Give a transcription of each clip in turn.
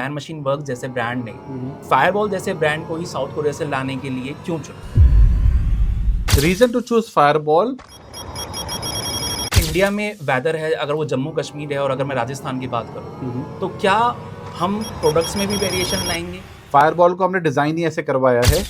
Man machine work जैसे brand ने fireball जैसे ब्रांड को ही साउथ कोरिया से लाने के लिए क्यों चुना? Reason to choose fireball, India में वेदर है, अगर वो जम्मू कश्मीर है और अगर मैं राजस्थान की बात करूँ तो क्या हम प्रोडक्ट्स में भी वेरिएशन लाएंगे? फायरबॉल को हमने डिजाइन ही ऐसे करवाया है।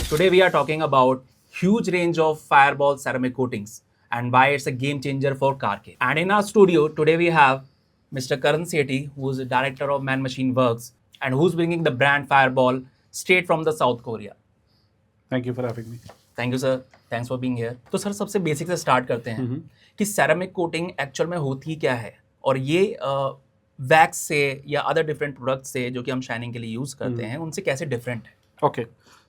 Today we are talking about huge range of Fireball ceramic coatings and why it's a game changer for car care. And in our studio today we have Mr. Karan Sethi, who's the director of Man Machine Works and who's bringing the brand Fireball straight from the South Korea. Thank you for having me. Thank you sir. Thanks for being here. तो sir सबसे basic से start करते हैं कि ceramic coating actual में होती क्या है और ये वैक्स से या अदर डिफरेंट प्रोडक्ट से जो कि हम शाइनिंग के लिए यूज करते हैं उनसे कैसे डिफरेंट है? ओके,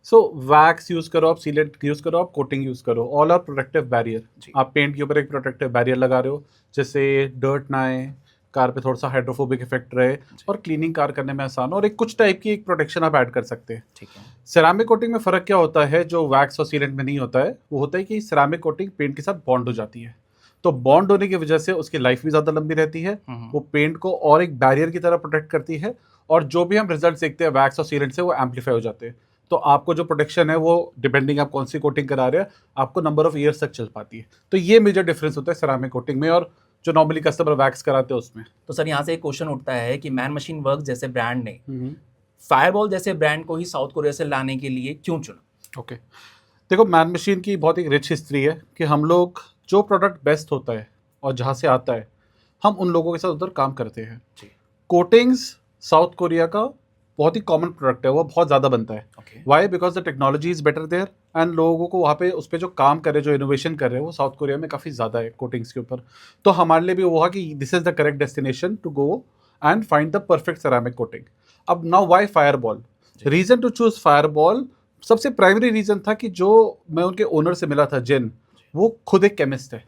सो वैक्स यूज करो, आप सीलेंट यूज करो, आप कोटिंग यूज करो, ऑल आर प्रोटेक्टिव बैरियर। आप पेंट के ऊपर एक प्रोटेक्टिव बैरियर लगा रहे हो जिससे डर्ट ना आए, कार पे थोड़ा सा हाइड्रोफोबिक इफेक्ट रहे और क्लीनिंग कार करने में आसान हो, और एक कुछ टाइप की एक प्रोटेक्शन आप ऐड कर सकते हैं। ठीक है। सेरामिक कोटिंग में फ़र्क क्या होता है जो वैक्स और सीलेंट में नहीं होता है? वो होता है कि सेरामिक कोटिंग पेंट के साथ बॉन्ड हो जाती है, तो बॉन्ड होने की वजह से उसकी लाइफ भी ज़्यादा लंबी रहती है। वो पेंट को और एक बैरियर की तरह प्रोटेक्ट करती है और जो भी हम रिजल्ट देखते हैं वैक्स और सीलेंट से वो एम्पलीफाई हो जाते हैं। तो आपको जो प्रोटेक्शन है वो डिपेंडिंग आप कौन सी कोटिंग करा रहे हैं आपको नंबर ऑफ ईयर्स तक चल पाती है। तो ये मेजर डिफरेंस होता है सेरामिक कोटिंग में और जो नॉर्मली कस्टमर वैक्स कराते हैं उसमें। तो सर यहाँ से एक क्वेश्चन उठता है कि मैन मशीन वर्क जैसे ब्रांड ने फायरबॉल जैसे ब्रांड को ही साउथ कोरिया से लाने के लिए क्यों चुना? ओके, देखो मैन मशीन की बहुत एक रिच हिस्ट्री है कि हम लोग जो प्रोडक्ट बेस्ट होता है और जहाँ से आता है हम उन लोगों के साथ उधर काम करते हैं। कोटिंग्स साउथ कोरिया का बहुत ही कॉमन प्रोडक्ट है, वो बहुत ज़्यादा बनता है। Why? Because the technology is better there and लोगों को वहाँ पे उस पर जो काम कर रहे हैं, जो इनोवेशन कर रहे हैं वो साउथ कोरिया में काफ़ी ज़्यादा है कोटिंग्स के ऊपर। तो हमारे लिए भी वो हुआ कि this is the correct destination to go and find the perfect ceramic coating. अब now why Fireball? Reason to choose Fireball, सबसे प्राइमरी रीज़न था कि जो मैं उनके ओनर से मिला था जिन, वो खुद एक केमिस्ट है।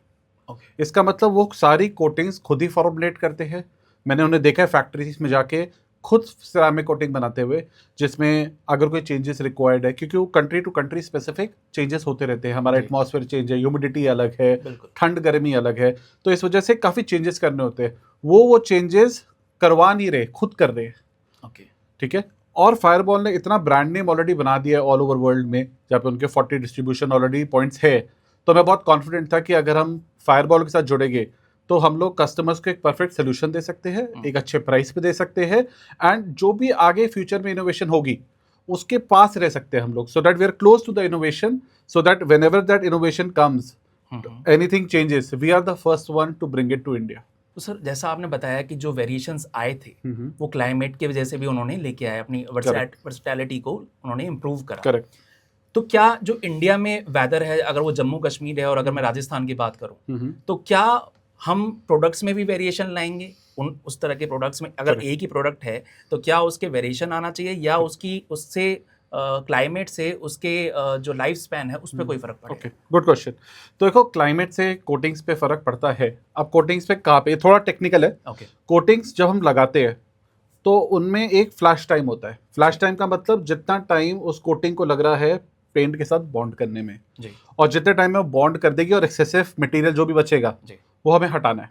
इसका मतलब वो सारी कोटिंग्स खुद ही फॉर्मुलेट करते हैं। मैंने उन्हें देखा है फैक्ट्रीज में जाके खुद सेरामिक कोटिंग बनाते हुए, जिसमें अगर कोई चेंजेस रिक्वायर्ड है, क्योंकि वो country to country specific changes होते रहते हैं। हमारा एटमॉस्फेयर चेंज है, ह्यूमिडिटी अलग है, ठंड गर्मी अलग है, तो इस वजह से काफ़ी चेंजेस करने होते हैं। वो चेंजेस करवा नहीं रहे, खुद कर रहे हैं। ठीक है। और फायरबॉल ने इतना ब्रांड नेम ऑलरेडी बना दिया है ऑल ओवर वर्ल्ड में, जहाँ पे उनके 40 डिस्ट्रीब्यूशन ऑलरेडी पॉइंट्स है। तो मैं बहुत कॉन्फिडेंट था कि अगर हम फायरबॉल के साथ जुड़ेंगे तो हम लोग कस्टमर्स को एक परफेक्ट सोल्यूशन दे सकते हैं, एक अच्छे प्राइस पे दे सकते हैं, एंड जो भी आगे फ्यूचर में इनोवेशन होगी उसके पास रह सकते हैं हम लोग, so that we are close to the innovation, so that whenever that innovation comes, anything changes, we are the first one to bring it to India. तो सर जैसा आपने बताया कि जो वेरिएशंस आए थे वो क्लाइमेट की वजह से भी उन्होंने लेके आए, अपनी वर्सटैलिटी को उन्होंने इम्प्रूव करा। करेक्ट। तो क्या जो इंडिया में वेदर है, अगर वो जम्मू कश्मीर है और अगर मैं राजस्थान की बात करूं तो क्या हम प्रोडक्ट्स में भी वेरिएशन लाएंगे? उस तरह के प्रोडक्ट्स में अगर एक ही प्रोडक्ट है तो क्या उसके वेरिएशन आना चाहिए या उससे क्लाइमेट से उसके जो लाइफ स्पैन है उस पर कोई फर्क पड़ेगा? Okay, good question. तो देखो क्लाइमेट से कोटिंग्स पे फर्क पड़ता है। अब कोटिंग्स पे कहाँ पे, थोड़ा टेक्निकल है। कोटिंग्स जब हम लगाते हैं तो उनमें एक फ्लैश टाइम होता है। फ्लैश टाइम का मतलब जितना टाइम उस कोटिंग को लग रहा है पेंट के साथ बॉन्ड करने में, और जितने टाइम में वो बॉन्ड कर देगी और एक्सेसिव मटेरियल जो भी बचेगा वो हमें हटाना है।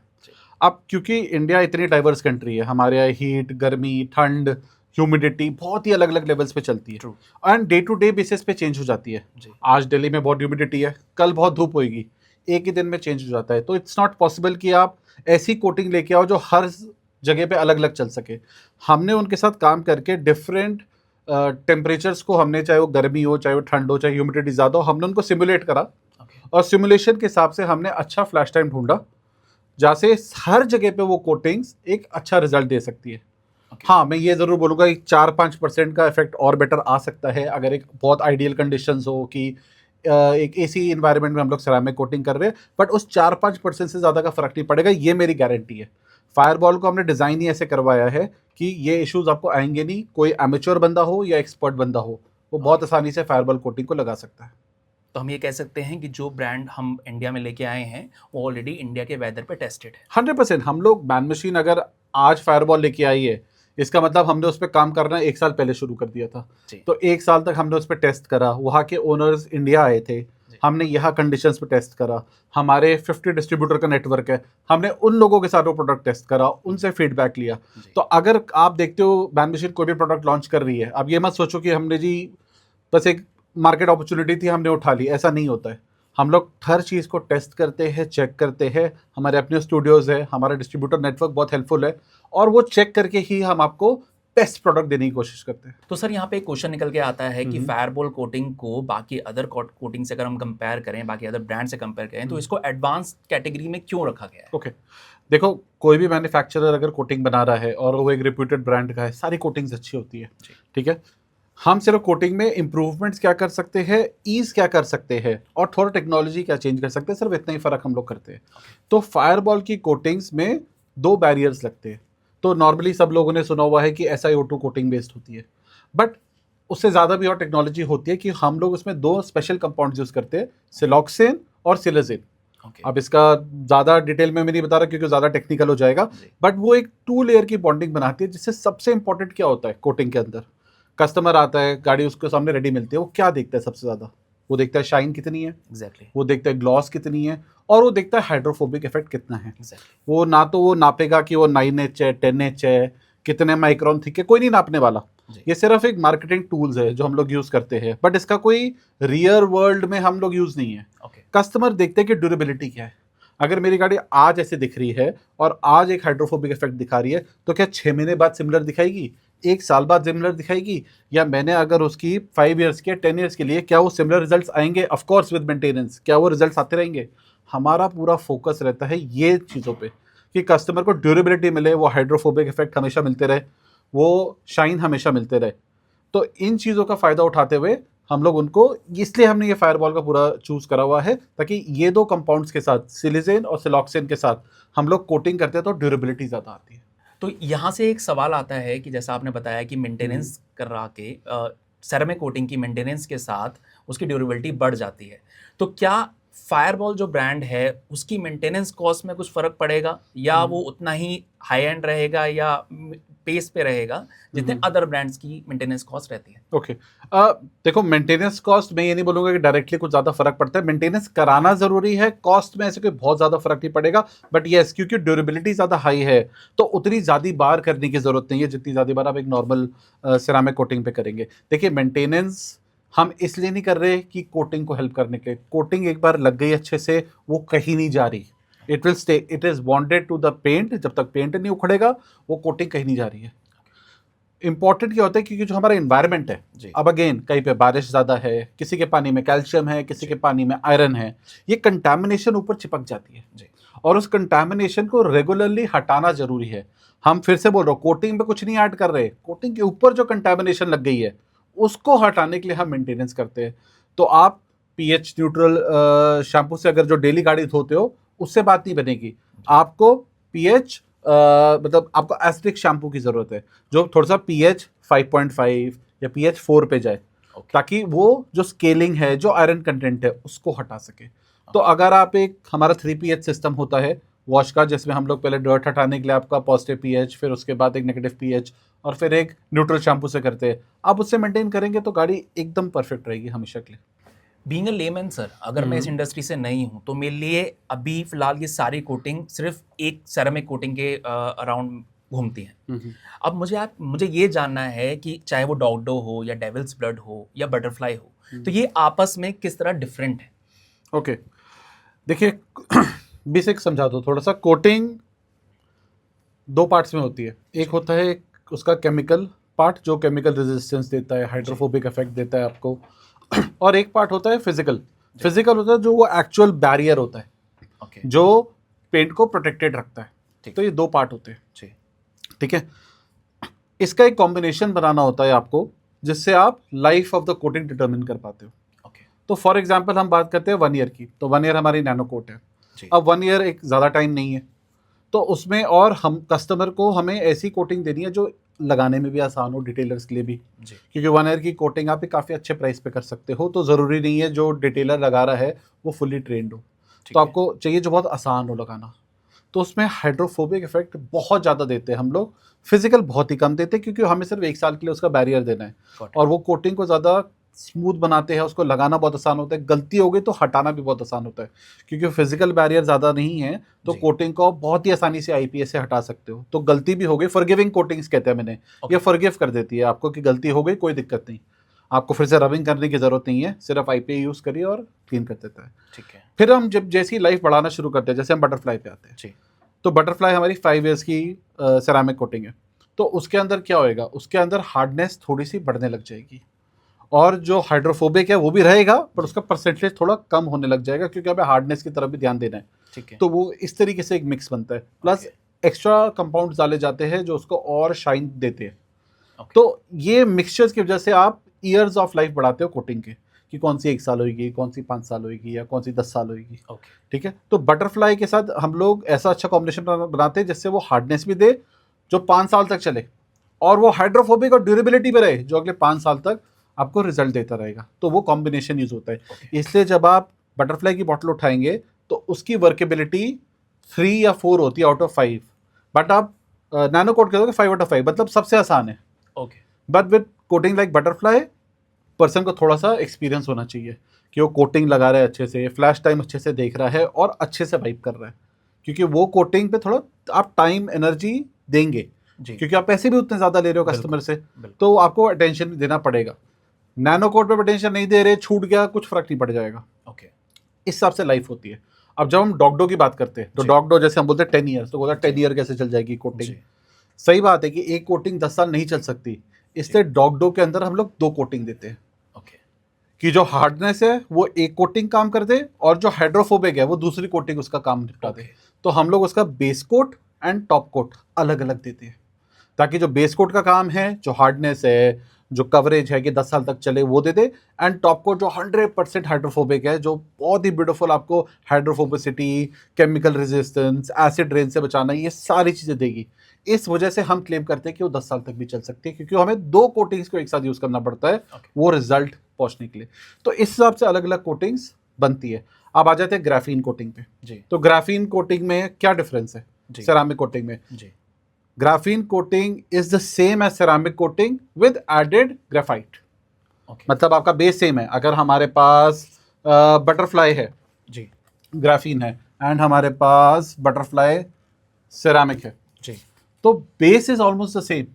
अब क्योंकि इंडिया इतनी डाइवर्स कंट्री है, हमारे यहाँ हीट, गर्मी, ठंड, ह्यूमिडिटी बहुत ही अलग अलग लेवल्स पे चलती है and day to day basis पे चेंज हो जाती है। आज दिल्ली में बहुत ह्यूमिडिटी है, कल बहुत धूप होएगी, एक ही दिन में चेंज हो जाता है। तो इट्स नॉट पॉसिबल कि आप ऐसी कोटिंग लेके आओ जो हर जगह पे अलग अलग चल सके। हमने उनके साथ काम करके डिफरेंट टेम्परेचर्स को, हमने चाहे वो गर्मी हो, चाहे वो ठंड हो, चाहे ह्यूमिडिटी ज़्यादा हो, हमने उनको सिमुलेट करा और सिमुलेशन के हिसाब से हमने अच्छा फ्लैश टाइम ढूंढा जहाँ से हर जगह पे वो कोटिंग्स एक अच्छा रिजल्ट दे सकती है। हाँ, मैं ये ज़रूर बोलूँगा कि 4-5% का इफेक्ट और बेटर आ सकता है अगर एक बहुत आइडियल कंडीशंस हो कि एक एसी इन्वायरमेंट में हम लोग सेरामिक कोटिंग कर रहे हैं, बट उस 4-5% से ज़्यादा का फ़र्क नहीं पड़ेगा, ये मेरी गारंटी है। फायरबॉल को हमने डिज़ाइन ही ऐसे करवाया है कि ये इश्यूज़ आपको आएंगे नहीं। कोई एमेच्योर बंदा हो या एक्सपर्ट बंदा हो, वो बहुत आसानी से फायरबॉल कोटिंग को लगा सकता है। तो हम ये कह सकते हैं कि जो ब्रांड हम इंडिया में लेके आए हैं वो ऑलरेडी इंडिया के वेदर पे टेस्टेड है। 100%। हम लोग मैन मशीन अगर आज फायरबॉल लेके आई है, इसका मतलब हमने उस पर काम करना 1 साल पहले शुरू कर दिया था। तो 1 साल तक हमने उस पर टेस्ट करा, वहाँ के ओनर्स इंडिया आए थे, हमने यहाँ कंडीशंस पे टेस्ट करा, हमारे 50 डिस्ट्रीब्यूटर का नेटवर्क है, हमने उन लोगों के साथ वो प्रोडक्ट टेस्ट करा, उनसे फीडबैक लिया। तो अगर आप देखते हो मैन मशीन कोई भी प्रोडक्ट लॉन्च कर रही है, अब ये मत सोचो कि हमने जी बस एक मार्केट अपॉर्चुनिटी थी हमने उठा ली, ऐसा नहीं होता है। हम लोग हर चीज़ को टेस्ट करते हैं, चेक करते हैं, हमारे अपने स्टूडियोज़ है, हमारा डिस्ट्रीब्यूटर नेटवर्क बहुत हेल्पफुल है, और वो चेक करके ही हम आपको बेस्ट प्रोडक्ट देने की कोशिश करते हैं। तो सर यहाँ पे एक क्वेश्चन निकल के आता है कि फायरबॉल कोटिंग को बाकी अदर कोटिंग से अगर हम कंपेयर करें, बाकी अदर ब्रांड से कंपेयर करें, तो इसको एडवांस कैटेगरी में क्यों रखा गया है? ओके, देखो कोई भी मैन्युफैक्चरर अगर कोटिंग बना रहा है और वो एक रिप्यूटेड ब्रांड का है, सारी कोटिंग्स अच्छी होती है, ठीक है। हम सिर्फ कोटिंग में इंप्रूवमेंट्स क्या कर सकते हैं, ईज क्या कर सकते हैं, और थोड़ा टेक्नोलॉजी क्या चेंज कर सकते हैं, सिर्फ इतना ही फर्क हम लोग करते हैं। तो फायरबॉल की कोटिंग्स में 2 बैरियर्स लगते हैं। तो नॉर्मली सब लोगों ने सुना हुआ है कि SiO2 कोटिंग बेस्ड होती है, बट उससे ज़्यादा भी और टेक्नोलॉजी होती है कि हम लोग उसमें 2 स्पेशल कंपाउंड्स यूज़ करते हैं, सिलॉक्सेन और सिलेजेन। अब इसका ज़्यादा डिटेल में मैं नहीं बता रहा क्योंकि ज़्यादा टेक्निकल हो जाएगा, बट वो एक 2 लेयर की बॉन्डिंग बनाती है, जिससे सबसे इंपॉर्टेंट क्या होता है कोटिंग के अंदर, कस्टमर आता है, गाड़ी उसके सामने रेडी मिलती है, वो क्या देखता है सबसे ज़्यादा? वो देखता है शाइन कितनी है, वो देखता है ग्लॉस कितनी है, और वो देखता है हाइड्रोफोबिक इफेक्ट कितना है। वो ना तो वो नापेगा कि वो 9H है, 10H है, कितने माइक्रोन थिक है, कोई नहीं नापने वाला। ये सिर्फ एक मार्केटिंग टूल्स है जो हम लोग यूज करते हैं, बट इसका कोई रियल वर्ल्ड में हम लोग यूज नहीं है। कस्टमर देखते हैं कि ड्यूरेबिलिटी क्या है। अगर मेरी गाड़ी आज ऐसे दिख रही है और आज एक हाइड्रोफोबिक इफेक्ट दिखा रही है, तो क्या 6 महीने बाद सिमिलर दिखाएगी, 1 साल बाद सिमिलर दिखाएगी, या मैंने अगर उसकी 5 ईयर्स के 10 ईयर्स के लिए, क्या वो सिमिलर रिजल्ट्स आएंगे? ऑफ कोर्स विद मेंटेनेंस, क्या वो रिजल्ट्स आते रहेंगे? हमारा पूरा फोकस रहता है ये चीज़ों पे कि कस्टमर को ड्यूरेबिलिटी मिले, वो हाइड्रोफोबिक इफेक्ट हमेशा मिलते रहे, वो शाइन हमेशा मिलते रहे। तो इन चीज़ों का फ़ायदा उठाते हुए हम लोग उनको, इसलिए हमने ये फायरबॉल का पूरा चूज़ करा हुआ है, ताकि ये 2 कंपाउंड्स के साथ, सिलिजेन और सिलॉक्सेन के साथ हम लोग कोटिंग करते हैं तो ड्यूरेबिलिटी ज़्यादा आती है। तो यहाँ से एक सवाल आता है कि जैसा आपने बताया कि मेंटेनेंस करा के सेरेमिक कोटिंग की मेंटेनेंस के साथ उसकी ड्यूरेबिलिटी बढ़ जाती है, तो क्या फायरबॉल जो ब्रांड है उसकी मेंटेनेंस कॉस्ट में कुछ फ़र्क पड़ेगा, या वो उतना ही हाई एंड रहेगा या पेस पे रहेगा जितने अदर ब्रांड्स की मेंटेनेंस कॉस्ट रहती है? ओके, देखो मेंटेनेंस कॉस्ट मैं ये नहीं बोलूँगा कि डायरेक्टली कुछ ज़्यादा फर्क पड़ता है, मेंटेनेंस कराना ज़रूरी है, कॉस्ट में ऐसे कोई बहुत ज़्यादा फर्क नहीं पड़ेगा, बट येस क्योंकि ड्यूरेबिलिटी ज़्यादा हाई है तो उतनी ज़्यादा बार करने की ज़रूरत नहीं है जितनी ज़्यादा बार आप एक नॉर्मल सिरामिक कोटिंग पे करेंगे। देखिए मेंटेनेंस हम इसलिए नहीं कर रहे कि कोटिंग को हेल्प करने के, कोटिंग एक बार लग गई अच्छे से वो कहीं नहीं जा रही, it will stay, it is bonded to the paint, जब तक पेंट नहीं उखड़ेगा वो कोटिंग कहीं नहीं जा रही है। इंपॉर्टेंट क्या होता है क्योंकि जो हमारा एनवायरनमेंट है, अब अगेन कहीं पे बारिश ज़्यादा है, किसी के पानी में कैल्शियम है, किसी के पानी में आयरन है, ये कंटैमिनेशन ऊपर चिपक जाती है और उस कंटैमिनेशन को रेगुलरली हटाना जरूरी है। हम फिर से बोल रहे हो कोटिंग पे कुछ नहीं ऐड कर रहे, कोटिंग के ऊपर जो कंटैमिनेशन लग गई है उसको हटाने के लिए हम मेंटेनेंस करते हैं। तो आप पीएच न्यूट्रल शैम्पू से अगर जो डेली गाड़ी धोते हो उससे बात नहीं बनेगी, आपको पीएच मतलब आपको एसिडिक शैम्पू की ज़रूरत है जो थोड़ा सा पीएच 5.5 या पीएच 4 पे जाए, ताकि वो जो स्केलिंग है, जो आयरन कंटेंट है उसको हटा सके। तो अगर आप एक, हमारा 3pH सिस्टम होता है वॉश का, जिसमें हम लोग पहले डर्ट हटाने के लिए आपका पॉजिटिव पीएच, फिर उसके बाद एक नेगेटिव पीएच और फिर एक न्यूट्रल शैम्पू से करते हैं। आप उससे मेंटेन करेंगे तो गाड़ी एकदम परफेक्ट रहेगी हमेशा के लिए। बीइंग अ लेमैन सर, अगर मैं इस इंडस्ट्री से नहीं हूँ तो मेरे लिए अभी फिलहाल ये सारी कोटिंग सिर्फ एक सेरेमिक कोटिंग के अराउंड घूमती हैं। अब मुझे ये जानना है कि चाहे वो डॉगडो हो या डेविल्स ब्लड हो या बटरफ्लाई हो, तो ये आपस में किस तरह डिफरेंट है? ओके, देखिए बेसिक समझा दो थोड़ा सा। कोटिंग 2 पार्ट्स में होती है, एक होता है उसका केमिकल पार्ट जो केमिकल रेजिस्टेंस देता है, हाइड्रोफोबिक इफेक्ट देता है आपको, और एक पार्ट होता है फिजिकल। फिजिकल होता है जो वो एक्चुअल बैरियर होता है, जो पेंट को प्रोटेक्टेड रखता है। तो ये 2 पार्ट होते हैं, ठीक है। इसका एक कॉम्बिनेशन बनाना होता है आपको, जिससे आप life of the coating determine कर पाते हो। तो फॉर एग्जांपल हम बात करते हैं 1 ईयर की, तो 1 ईयर हमारी नैनो कोट है। अब 1 ईयर एक ज़्यादा टाइम नहीं है, तो उसमें और हम कस्टमर को हमें ऐसी कोटिंग देनी है जो लगाने में भी आसान हो, डिटेलर्स के लिए भी, क्योंकि 1 ईयर की कोटिंग आप काफ़ी अच्छे प्राइस पे कर सकते हो। तो ज़रूरी नहीं है जो डिटेलर लगा रहा है वो फुली ट्रेंड हो, तो आपको चाहिए जो बहुत आसान हो लगाना। तो उसमें हाइड्रोफोबिक इफेक्ट बहुत ज़्यादा देते हैं हम लोग, फिजिकल बहुत ही कम देते हैं, क्योंकि हमें सिर्फ 1 साल के लिए उसका बैरियर देना है और वो कोटिंग को ज़्यादा स्मूथ बनाते हैं, उसको लगाना बहुत आसान होता है, गलती हो गई तो हटाना भी बहुत आसान होता है, क्योंकि फिजिकल बैरियर ज़्यादा नहीं है तो कोटिंग को बहुत ही आसानी से आईपीएस से हटा सकते हो। तो गलती भी हो गई, फॉरगिविंग कोटिंग्स कहते हैं मैंने, ये फॉरगिव कर देती है आपको कि गलती हो गई, कोई दिक्कत नहीं, आपको फिर से रबिंग करने की जरूरत नहीं है, सिर्फ आईपीए यूज़ करिए और क्लीन कर देता है। ठीक है। फिर हम जब जैसी लाइफ बढ़ाना शुरू करते हैं, जैसे हम बटरफ्लाई पे आते हैं, तो बटरफ्लाई हमारी 5 ईयर्स की सेरामिक कोटिंग है, तो उसके अंदर क्या होएगा, उसके अंदर हार्डनेस थोड़ी सी बढ़ने लग जाएगी, और जो हाइड्रोफोबिक है वो भी रहेगा, पर उसका परसेंटेज थोड़ा कम होने लग जाएगा, क्योंकि हमें हार्डनेस की तरफ भी ध्यान देना है। ठीक है। तो वो इस तरीके से एक मिक्स बनता है, प्लस एक्स्ट्रा कंपाउंड्स डाले जाते हैं जो उसको और शाइन देते हैं। तो ये मिक्सचर्स की वजह से आप ईयर्स ऑफ लाइफ बढ़ाते हो कोटिंग के, कि कौन सी 1 साल होगी, कौन सी 5 साल होगी, या कौन सी 10 साल होगी। ठीक है। तो बटरफ्लाई के साथ हम लोग ऐसा अच्छा कॉम्बिनेशन बनाते हैं जिससे वो हार्डनेस भी दे जो 5 साल तक चले, और वो हाइड्रोफोबिक और ड्यूरेबिलिटी पे रहे जो अगले 5 साल तक आपको रिजल्ट देता रहेगा। तो वो कॉम्बिनेशन यूज होता है। इसलिए जब आप बटरफ्लाई की बॉटल उठाएंगे तो उसकी वर्केबिलिटी 3 या 4 होती है आउट ऑफ 5, बट आप नैनो कोट करोगे 5 आउट ऑफ 5, मतलब सबसे आसान है। But with coating like butterfly, person को थोड़ा सा एक्सपीरियंस होना चाहिए कि वो कोटिंग लगा रहा है अच्छे से, फ्लैश टाइम अच्छे से देख रहा है और अच्छे से वाइप कर रहा है, क्योंकि वो कोटिंग पे थोड़ा आप टाइम एनर्जी देंगे, क्योंकि आप पैसे भी उतने ज़्यादा ले रहे हो कस्टमर से, तो आपको अटेंशन देना पड़ेगा। नैनो कोट पे अटेंशन नहीं दे रहे, छूट गया, कुछ फर्क नहीं पड़ जाएगा। इस हिसाब से लाइफ होती है। अब जब हम डॉगडो की बात करते हैं तो डॉगडो जैसे हम बोलते हैं 10 ईयर्स, तो बोलता 10 ईयर कैसे चल जाएगी कोटिंग। सही बात है कि एक कोटिंग 10 साल नहीं चल सकती, इसलिए डॉगडो के अंदर हम लोग 2 कोटिंग देते हैं, कि जो हार्डनेस है वो एक कोटिंग काम कर दे, और जो हाइड्रोफोबिक है वो दूसरी कोटिंग उसका काम निपटा दे। तो हम लोग उसका base coat and top coat अलग अलग देते हैं, ताकि जो बेस कोट का काम है, जो हार्डनेस है, जो कवरेज है कि 10 साल तक चले, वो दे दे, एंड टॉप कोट जो 100% हाइड्रोफोबिक है, जो बहुत ही ब्यूटीफुल आपको hydrophobicity, chemical resistance, acid rain से बचाना, ये सारी चीज़ें देगी। इस वजह से हम क्लेम करते हैं कि वो 10 साल तक भी चल सकती है, क्योंकि हमें 2 कोटिंग्स को एक साथ यूज़ करना पड़ता है वो रिजल्ट पहुंचने के लिए। तो इस हिसाब से अलग अलग कोटिंग्स बनती है। अब आ जाते हैं ग्राफीन कोटिंग पे। तो ग्राफीन कोटिंग में क्या डिफरेंस है सेरामिक कोटिंग में? Graphene coating is the same as ceramic coating with added graphite. मतलब आपका बेस सेम है। अगर हमारे पास बटरफ्लाई है, ग्राफीन है, एंड हमारे पास बटरफ्लाई सेरामिक है, तो base is almost the same,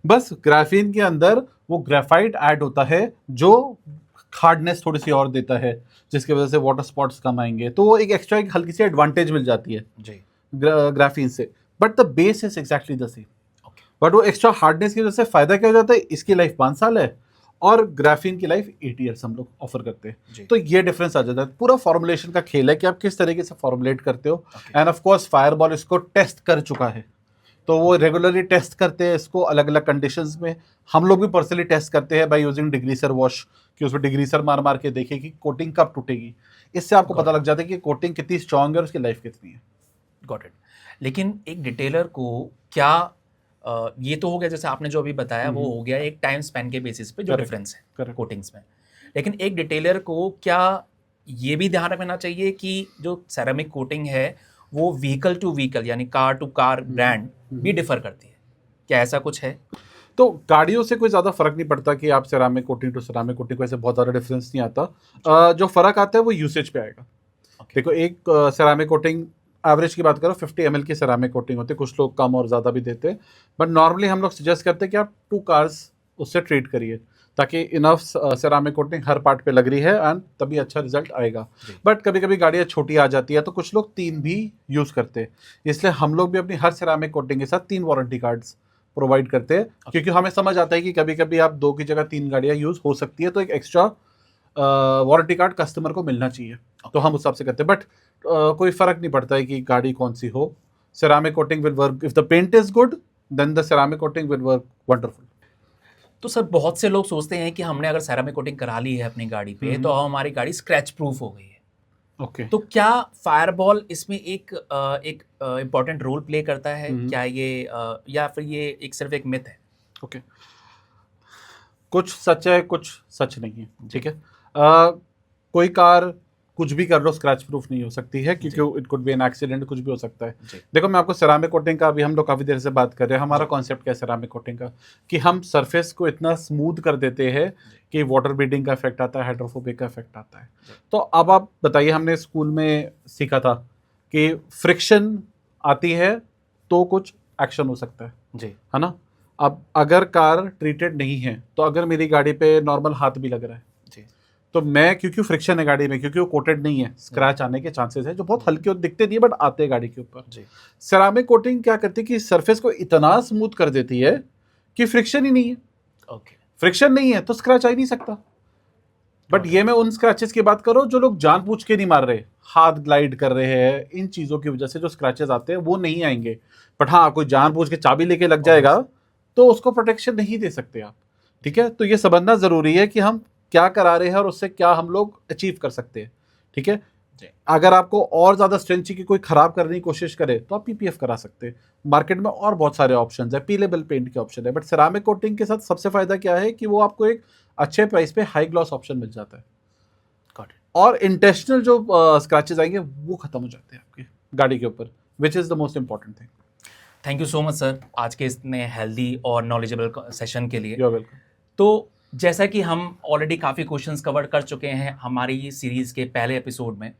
बस ग्राफीन के अंदर वो ग्रेफाइट ऐड होता है जो हार्डनेस थोड़ी सी और देता है, जिसकी वजह से वाटर स्पॉट्स कम आएंगे, तो वो एक एक्स्ट्रा एक हल्की सी एडवांटेज मिल जाती है ग्राफीन से, but the base is exactly the same. But वो एक्स्ट्रा हार्डनेस की वजह से फायदा क्या हो जाता है, इसकी लाइफ 5 साल है और ग्राफीन की लाइफ 8 ईयर्स हम लोग ऑफर करते हैं। तो ये डिफरेंस आ जाता है। पूरा फॉर्मुलेशन का खेल है कि आप किस तरीके से फॉर्मुलेट करते हो। एंड ऑफ कोर्स फायरबॉल इसको टेस्ट कर चुका है, तो वो रेगुलरली टेस्ट करते हैं इसको अलग अलग कंडीशंस में। हम लोग भी पर्सनली टेस्ट करते हैं बाय यूजिंग डिग्रीसर वॉश, कि उसमें डिग्रीसर मार मार के देखें कि कोटिंग कब टूटेगी। इससे आपको पता लग जाता है कि कोटिंग कितनी स्ट्रांग है और उसकी लाइफ कितनी है। Got it. लेकिन एक डिटेलर को क्या ये तो हो गया जैसे आपने जो अभी बताया, वो हो गया एक टाइम स्पैन के बेसिस पे जो डिफरेंस है कोटिंग्स में। लेकिन एक डिटेलर को क्या ये भी ध्यान रखना चाहिए कि जो सेरामिक कोटिंग है वो व्हीकल टू व्हीकल यानी कार टू कार ब्रांड भी डिफर करती है, क्या ऐसा कुछ है? तो गाड़ियों से कोई ज़्यादा फर्क नहीं पड़ता कि आप ceramic coating to ceramic coating को, ऐसे बहुत ज़्यादा डिफरेंस नहीं आता। जो फ़र्क आता है वो यूसेज पे आएगा। देखो, एक सेरामिक कोटिंग एवरेज की बात करो 50 ml की सेरामिक कोटिंग होती है, कुछ लोग कम और ज़्यादा भी देते हैं, बट नॉर्मली हम लोग सजेस्ट करते हैं कि आप 2 कार्स उससे ट्रीट करिए, ताकि इनफ सेरामिक कोटिंग हर पार्ट पे लग रही है एंड तभी अच्छा रिजल्ट आएगा। बट कभी कभी गाड़ियाँ छोटी आ जाती है तो कुछ लोग 3 भी यूज़ करते हैं, इसलिए हम लोग भी अपनी हर सेरामिक कोटिंग के साथ 3 वारंटी कार्ड्स प्रोवाइड करते हैं, क्योंकि हमें समझ आता है कि कभी कभी आप 2 की जगह 3 गाड़ियाँ यूज़ हो सकती है, तो एक एक्स्ट्रा वारंटी कार्ड कस्टमर को मिलना चाहिए। तो हम उस हिसाब से करते हैं, बट कोई फ़र्क नहीं पड़ता है कि गाड़ी कौन सी हो। Ceramic coating will work if the paint is good, then the ceramic coating will work wonderful. तो सर बहुत से लोग सोचते हैं कि हमने अगर सेरामिक कोटिंग करा ली है अपनी गाड़ी पे तो हमारी गाड़ी स्क्रैच प्रूफ हो गई है। तो क्या फायरबॉल इसमें एक इम्पॉर्टेंट रोल प्ले करता है क्या ये, या फिर ये एक सिर्फ एक मिथ है? कुछ सच है, कुछ सच नहीं है। ठीक है, कोई कार कुछ भी कर लो स्क्रैच प्रूफ नहीं हो सकती है, क्योंकि it could be an accident, कुछ भी हो सकता है। जी। देखो मैं आपको सेरामिक कोटिंग का, अभी हम लोग काफ़ी देर से बात कर रहे हैं, हमारा कॉन्सेप्ट क्या है सेरामिक कोटिंग का, कि हम सरफेस को इतना स्मूथ कर देते हैं कि वाटर बीडिंग का इफेक्ट आता है, हाइड्रोफोबिक का इफेक्ट आता है। तो अब आप बताइए, हमने स्कूल में सीखा था कि फ्रिक्शन आती है तो कुछ एक्शन हो सकता है जी। है ना। अब अगर कार ट्रीटेड नहीं है, तो अगर मेरी गाड़ी पे नॉर्मल हाथ भी लग रहा है जी। तो मैं, क्योंकि फ्रिक्शन है गाड़ी में, क्योंकि वो कोटेड नहीं है, स्क्रैच आने के चांसेस है, जो बहुत हल्के और दिखते नहीं है बट आते हैं गाड़ी के ऊपर। जी। सेरामिक कोटिंग क्या करती है कि सरफेस को इतना स्मूथ कर देती है कि फ्रिक्शन ही नहीं है। ओके। फ्रिक्शन नहीं है तो स्क्रैच आ ही नहीं सकता। बट ये मैं उन स्क्रैचेस की बात करूं जो लोग जानबूझ के नहीं मार रहे, हाथ ग्लाइड कर रहे हैं, इन चीजों की वजह से जो स्क्रैचेस आते हैं वो नहीं आएंगे। बट हाँ, कोई जानबूझ के चाबी लेके लग जाएगा तो उसको प्रोटेक्शन नहीं दे सकते आप। ठीक है, तो ये समझना जरूरी है कि हम क्या करा रहे हैं और उससे क्या हम लोग अचीव कर सकते हैं। ठीक है, अगर आपको और ज्यादा स्ट्रेंथ चाहिए, कोई खराब करने की कोशिश करे, तो आप पीपीएफ करा सकते हैं। मार्केट में और बहुत सारे ऑप्शंस है, पीलेबल पेंट के ऑप्शन है, बट सेरामिक कोटिंग के साथ सबसे फायदा क्या है कि वो आपको एक अच्छे प्राइस पे हाई ग्लॉस ऑप्शन मिल जाता है, और इंटेंशनल जो स्क्रैचेस आएंगे वो खत्म हो जाते हैं आपकी गाड़ी के ऊपर, which is the most important thing. Thank you so much sir, आज के इतने हेल्दी और नॉलेजेबल सेशन के लिए। You are welcome. तो जैसा कि हम ऑलरेडी काफ़ी क्वेश्चंस कवर कर चुके हैं हमारी सीरीज़ के पहले एपिसोड में,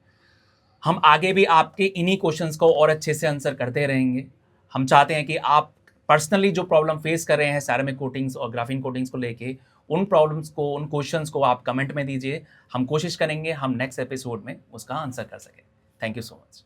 हम आगे भी आपके इन्हीं क्वेश्चंस को और अच्छे से आंसर करते रहेंगे। हम चाहते हैं कि आप पर्सनली जो प्रॉब्लम फेस कर रहे हैं सेरामिक कोटिंग्स और ग्राफीन कोटिंग्स को लेके, उन प्रॉब्लम्स को, उन क्वेश्चंस को आप कमेंट में दीजिए। हम कोशिश करेंगे हम नेक्स्ट एपिसोड में उसका आंसर कर सकें। Thank you so much.